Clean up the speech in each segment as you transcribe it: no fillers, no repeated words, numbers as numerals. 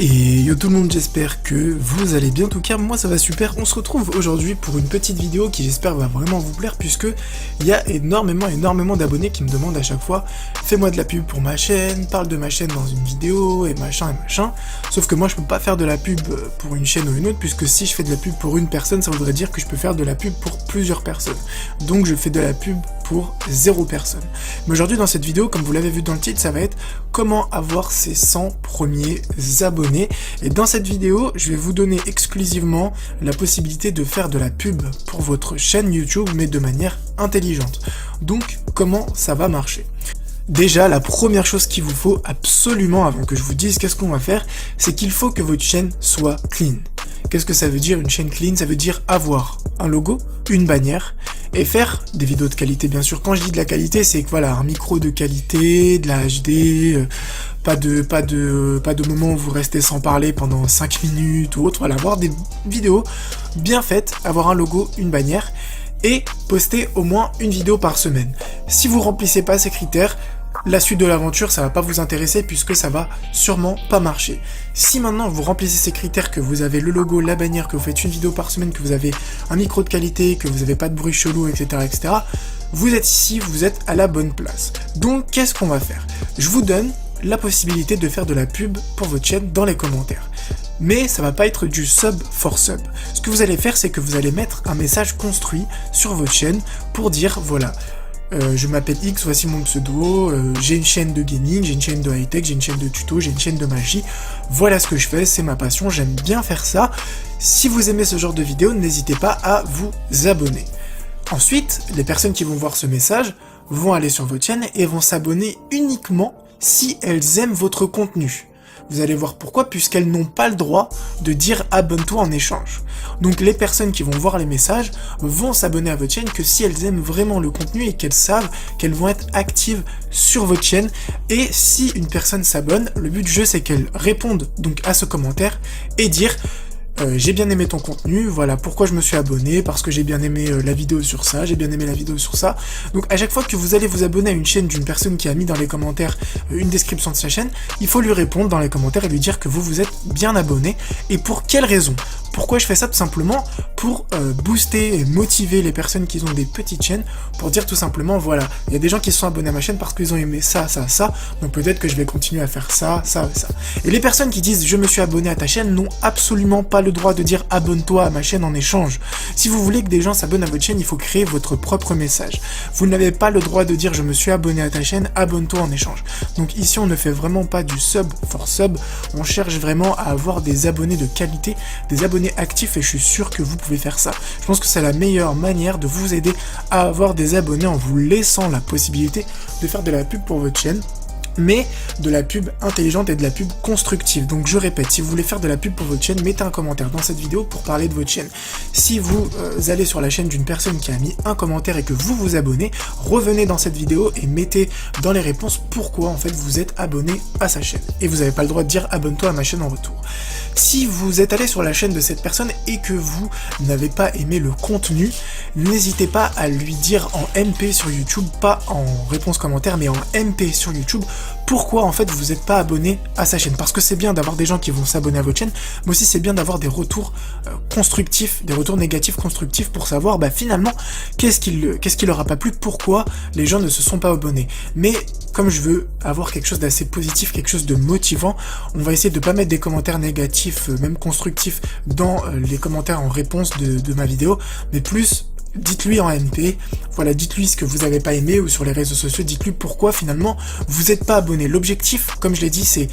Et yo tout le monde, j'espère que vous allez bien, en tout cas moi ça va super. On se retrouve aujourd'hui pour une petite vidéo qui j'espère va vraiment vous plaire, puisque il y a énormément d'abonnés qui me demandent à chaque fois fais-moi de la pub pour ma chaîne, parle de ma chaîne dans une vidéo et machin. Sauf que moi je peux pas faire de la pub pour une chaîne ou une autre, puisque si je fais de la pub pour une personne, ça voudrait dire que je peux faire de la pub pour plusieurs personnes. Donc je fais de la pub pour 0 personne. Mais aujourd'hui dans cette vidéo, comme vous l'avez vu dans le titre, ça va être comment avoir ses 100 premiers abonnés. Et dans cette vidéo, je vais vous donner exclusivement la possibilité de faire de la pub pour votre chaîne YouTube, mais de manière intelligente. Donc comment ça va marcher ? Déjà, la première chose qu'il vous faut absolument, avant que je vous dise qu'est-ce qu'on va faire, c'est qu'il faut que votre chaîne soit clean. Qu'est-ce que ça veut dire une chaîne clean ? Ça veut dire avoir un logo, une bannière, et faire des vidéos de qualité, bien sûr. Quand je dis de la qualité, c'est que voilà, un micro de qualité, de la HD, pas de moment où vous restez sans parler pendant 5 minutes ou autre. Voilà, avoir des vidéos bien faites, avoir un logo, une bannière, et poster au moins une vidéo par semaine. Si vous remplissez pas ces critères, la suite de l'aventure, ça va pas vous intéresser, puisque ça va sûrement pas marcher. Si maintenant vous remplissez ces critères, que vous avez le logo, la bannière, que vous faites une vidéo par semaine, que vous avez un micro de qualité, que vous avez pas de bruit chelou, etc., vous êtes ici, vous êtes à la bonne place. Donc qu'est-ce qu'on va faire ? Je vous donne la possibilité de faire de la pub pour votre chaîne dans les commentaires. Mais ça va pas être du sub for sub. Ce que vous allez faire, c'est que vous allez mettre un message construit sur votre chaîne pour dire voilà, je m'appelle X, voici mon pseudo, j'ai une chaîne de gaming, j'ai une chaîne de high-tech, j'ai une chaîne de tuto, j'ai une chaîne de magie, voilà ce que je fais, c'est ma passion, j'aime bien faire ça. Si vous aimez ce genre de vidéo, n'hésitez pas à vous abonner. Ensuite, les personnes qui vont voir ce message vont aller sur votre chaîne et vont s'abonner uniquement si elles aiment votre contenu. Vous allez voir pourquoi, puisqu'elles n'ont pas le droit de dire abonne-toi en échange. Donc les personnes qui vont voir les messages vont s'abonner à votre chaîne que si elles aiment vraiment le contenu et qu'elles savent qu'elles vont être actives sur votre chaîne. Et si une personne s'abonne, le but du jeu c'est qu'elle réponde donc à ce commentaire et dire j'ai bien aimé ton contenu, voilà pourquoi je me suis abonné, parce que j'ai bien aimé la vidéo sur ça, j'ai bien aimé la vidéo sur ça. Donc à chaque fois que vous allez vous abonner à une chaîne d'une personne qui a mis dans les commentaires une description de sa chaîne, il faut lui répondre dans les commentaires et lui dire que vous êtes bien abonné, et pour quelle raison. Pourquoi je fais ça? Tout simplement pour booster et motiver les personnes qui ont des petites chaînes, pour dire tout simplement voilà, il y a des gens qui se sont abonnés à ma chaîne parce qu'ils ont aimé ça, donc peut-être que je vais continuer à faire ça. Et les personnes qui disent je me suis abonné à ta chaîne n'ont absolument pas le droit de dire abonne-toi à ma chaîne en échange. Si vous voulez que des gens s'abonnent à votre chaîne, il faut créer votre propre message. Vous n'avez pas le droit de dire je me suis abonné à ta chaîne, abonne-toi en échange. Donc ici on ne fait vraiment pas du sub for sub, on cherche vraiment à avoir des abonnés de qualité, des abonnés actifs, et je suis sûr que vous pouvez faire ça. Je pense que c'est la meilleure manière de vous aider à avoir des abonnés, en vous laissant la possibilité de faire de la pub pour votre chaîne, mais de la pub intelligente et de la pub constructive. Donc je répète, si vous voulez faire de la pub pour votre chaîne, mettez un commentaire dans cette vidéo pour parler de votre chaîne. Si vous allez sur la chaîne d'une personne qui a mis un commentaire et que vous vous abonnez, revenez dans cette vidéo et mettez dans les réponses pourquoi en fait vous êtes abonné à sa chaîne. Et vous n'avez pas le droit de dire abonne-toi à ma chaîne en retour. Si vous êtes allé sur la chaîne de cette personne et que vous n'avez pas aimé le contenu, n'hésitez pas à lui dire en MP sur YouTube, pas en réponse commentaire, mais en MP sur YouTube, pourquoi en fait vous n'êtes pas abonné à sa chaîne. Parce que c'est bien d'avoir des gens qui vont s'abonner à votre chaîne, mais aussi c'est bien d'avoir des retours constructifs, des retours négatifs constructifs, pour savoir finalement qu'est-ce qui leur a pas plu, pourquoi les gens ne se sont pas abonnés. Mais comme je veux avoir quelque chose d'assez positif, quelque chose de motivant, on va essayer de pas mettre des commentaires négatifs, même constructifs, dans les commentaires en réponse de ma vidéo, mais plus dites-lui en MP, voilà, dites-lui ce que vous n'avez pas aimé, ou sur les réseaux sociaux, dites-lui pourquoi finalement vous n'êtes pas abonné. L'objectif, comme je l'ai dit, c'est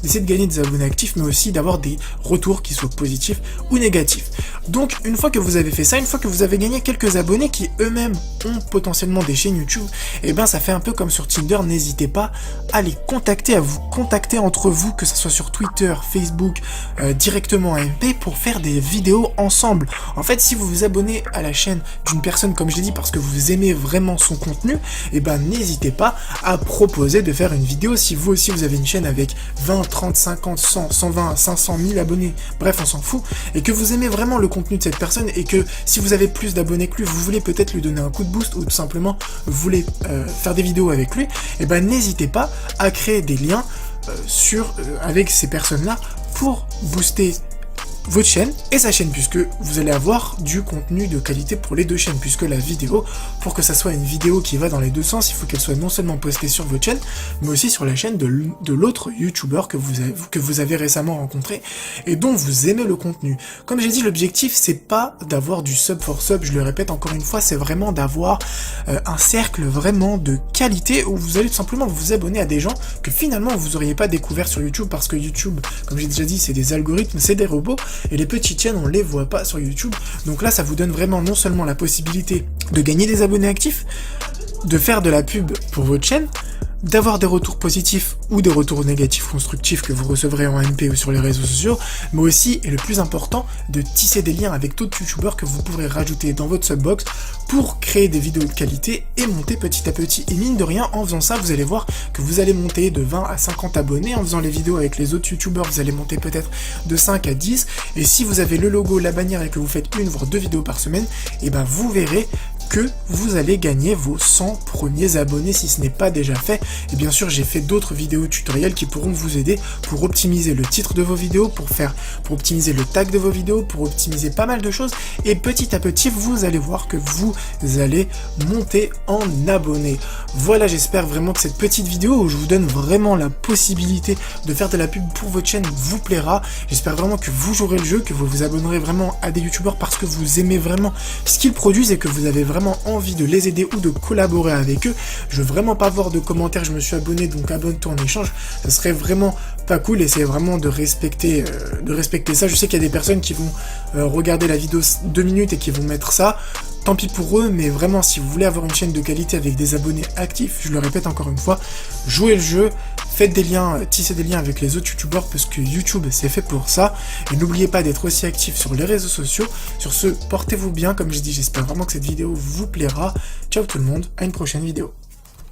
d'essayer de gagner des abonnés actifs, mais aussi d'avoir des retours qui soient positifs ou négatifs. Donc une fois que vous avez fait ça, une fois que vous avez gagné quelques abonnés qui eux-mêmes ont potentiellement des chaînes YouTube, et ça fait un peu comme sur Tinder, n'hésitez pas à les contacter, à vous contacter entre vous, que ce soit sur Twitter, Facebook, directement à MP, pour faire des vidéos ensemble. En fait, si vous vous abonnez à la chaîne d'une personne, comme je l'ai dit, parce que vous aimez vraiment son contenu, n'hésitez pas à proposer de faire une vidéo. Si vous aussi vous avez une chaîne avec 20, 30, 50, 100, 120, 500 000 abonnés, bref on s'en fout, et que vous aimez vraiment le contenu de cette personne, et que si vous avez plus d'abonnés que lui, vous voulez peut-être lui donner un coup de boost, ou tout simplement vous voulez faire des vidéos avec lui, n'hésitez pas à créer des liens avec ces personnes-là pour booster votre chaîne et sa chaîne, puisque vous allez avoir du contenu de qualité pour les deux chaînes, puisque la vidéo, pour que ça soit une vidéo qui va dans les deux sens, il faut qu'elle soit non seulement postée sur votre chaîne, mais aussi sur la chaîne de l'autre youtubeur que vous avez récemment rencontré et dont vous aimez le contenu. Comme j'ai dit, l'objectif c'est pas d'avoir du sub for sub, je le répète encore une fois, c'est vraiment d'avoir un cercle vraiment de qualité où vous allez tout simplement vous abonner à des gens que finalement vous auriez pas découvert sur YouTube, parce que YouTube, comme j'ai déjà dit, c'est des algorithmes, c'est des robots, et les petites chaînes on les voit pas sur YouTube. Donc là ça vous donne vraiment non seulement la possibilité de gagner des abonnés actifs, de faire de la pub pour votre chaîne, d'avoir des retours positifs ou des retours négatifs constructifs que vous recevrez en MP ou sur les réseaux sociaux, mais aussi, et le plus important, de tisser des liens avec d'autres youtubeurs que vous pourrez rajouter dans votre subbox pour créer des vidéos de qualité et monter petit à petit. Et mine de rien, en faisant ça, vous allez voir que vous allez monter de 20 à 50 abonnés. En faisant les vidéos avec les autres youtubeurs, vous allez monter peut-être de 5 à 10. Et si vous avez le logo, la bannière et que vous faites une voire deux vidéos par semaine, et ben vous verrez que vous allez gagner vos 100 premiers abonnés si ce n'est pas déjà fait. Et bien sûr, j'ai fait d'autres vidéos tutoriels qui pourront vous aider pour optimiser le titre de vos vidéos, pour optimiser le tag de vos vidéos, pour optimiser pas mal de choses. Et petit à petit, vous allez voir que vous allez monter en abonnés. Voilà, j'espère vraiment que cette petite vidéo où je vous donne vraiment la possibilité de faire de la pub pour votre chaîne vous plaira. J'espère vraiment que vous jouerez le jeu, que vous vous abonnerez vraiment à des youtubeurs parce que vous aimez vraiment ce qu'ils produisent et que vous avez vraiment envie de les aider ou de collaborer avec eux. Je veux vraiment pas voir de commentaires, je me suis abonné donc abonne-toi en échange, ça serait vraiment pas cool. Essayez vraiment de respecter ça. Je sais qu'il y a des personnes qui vont regarder la vidéo 2 minutes et qui vont mettre ça, tant pis pour eux, mais vraiment si vous voulez avoir une chaîne de qualité avec des abonnés actifs, je le répète encore une fois, jouez le jeu, faites des liens, tissez des liens avec les autres youtubeurs parce que YouTube c'est fait pour ça, et n'oubliez pas d'être aussi actif sur les réseaux sociaux. Sur ce, portez-vous bien, comme je dis, j'espère vraiment que cette vidéo vous plaira. Ciao tout le monde, à une prochaine vidéo.